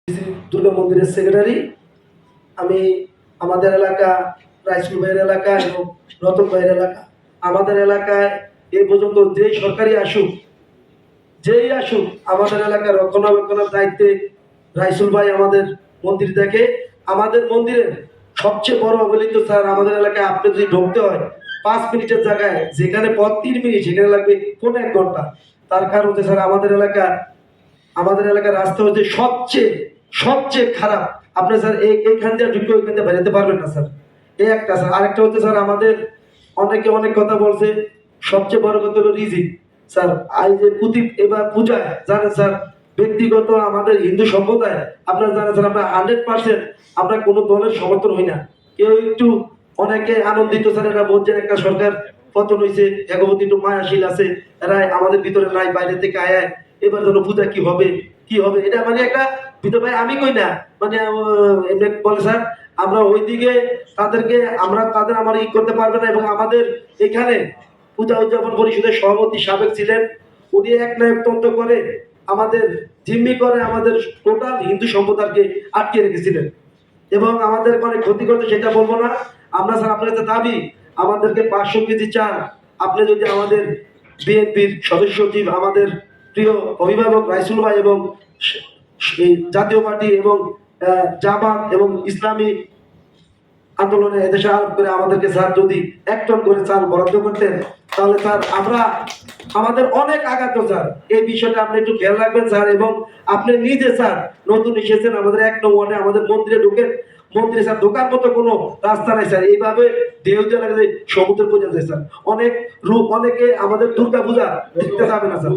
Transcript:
দুর্গা মন্দিরের সেক্রেটারি। আমি আমাদের এলাকা রাইসুল ভাইয়ের এলাকা এবং রতন ভাইয়ের এলাকা, আমাদের এলাকায় এ পর্যন্ত যেই সরকারি আসুক আমাদের এলাকার রক্ষণাবেক্ষণের দায়িত্বে রাইসুল ভাই আমাদের মন্দির দেখে। আমাদের মন্দিরের সবচেয়ে বড় অবহেলিত স্যার, আমাদের এলাকায় আপনি যদি ঢুকতে হয় 5 মিনিটের জায়গায় যেখানে পথ 3 মিনিট সেখানে লাগবে 1.5 ঘন্টা। তার কারণ হচ্ছে স্যার আমাদের এলাকার রাস্তা হচ্ছে সবচেয়ে খারাপ। আপনি স্যার এইখান দিয়ে ঢুকে ওইখান দিয়ে বেরোতে পারবেন না স্যার, এই একটা স্যার। আরেকটা হচ্ছে স্যার, আমাদের অনেকে অনেক কথা বলছে, সবচেয়ে বড় কথা হলো রিজিক স্যার। এই যে প্রতীক এবার পূজায় জানেন স্যার, ব্যক্তিগত আমাদের হিন্দু সম্প্রদায় আপনারা জানেন স্যার, আমরা 100% আমরা কোনো দলের সমর্থন হই না। কেউ একটু অনেকে আনন্দিত স্যার, এরা বলছেন একটা সরকার পতন হয়েছে, এগবতী একটু মায়াশীল আছে, এরা আমাদের ভিতরে নাই, বাইরে থেকে আয় এবার যেন পূজা কি হবে এটা মানে একটা ভিতর ভাই আমি কই না, মানে এমনি বলে স্যার আমরা ওইদিকে তাদের আমার ই করতে পারবে না। এবং আমাদের এখানে পূজা উদযাপন পরিষদের সভাপতি সাবেক ছিলেন, উনি এক নায়কতন্ত্র করে আমাদের জিম্মি করে আমাদের টোটাল হিন্দু সম্প্রদায়কে আটকে রেখেছিলেন এবং আমাদের অনেক ক্ষতি করতে, সেটা বলবো না। আমরা স্যার আপনার কাছে দাবি, আমাদেরকে 500 কেজি চাল আপনি যদি আমাদের বিএনপির সদস্য সচিব, আমাদের প্রিয় অভিভাবক রাইসুল ভাই এবং জাতীয় পার্টি এবং জামাত এবং ইসলামী আন্দোলনে এদেশে আরোপ করে আমাদেরকে স্যার যদি 1 টন করে চাল বরাদ্দ করতেন, তাহলে স্যার আমাদের অনেক আঘাত স্যার। এই বিষয়টা আপনি একটু খেয়াল রাখবেন স্যার। এবং আপনি নিজে স্যার নতুন এসেছেন আমাদের 1 নং ওয়ার্ডে, আমাদের মন্দিরে মন্দিরে স্যার ঢোকার মতো কোনো রাস্তা নাই স্যার। এইভাবে দেউদিয়া লাগে সমুদ্র পূজা যায় স্যার, অনেকে আমাদের দুর্গা পূজা দেখতে যাবে না স্যার।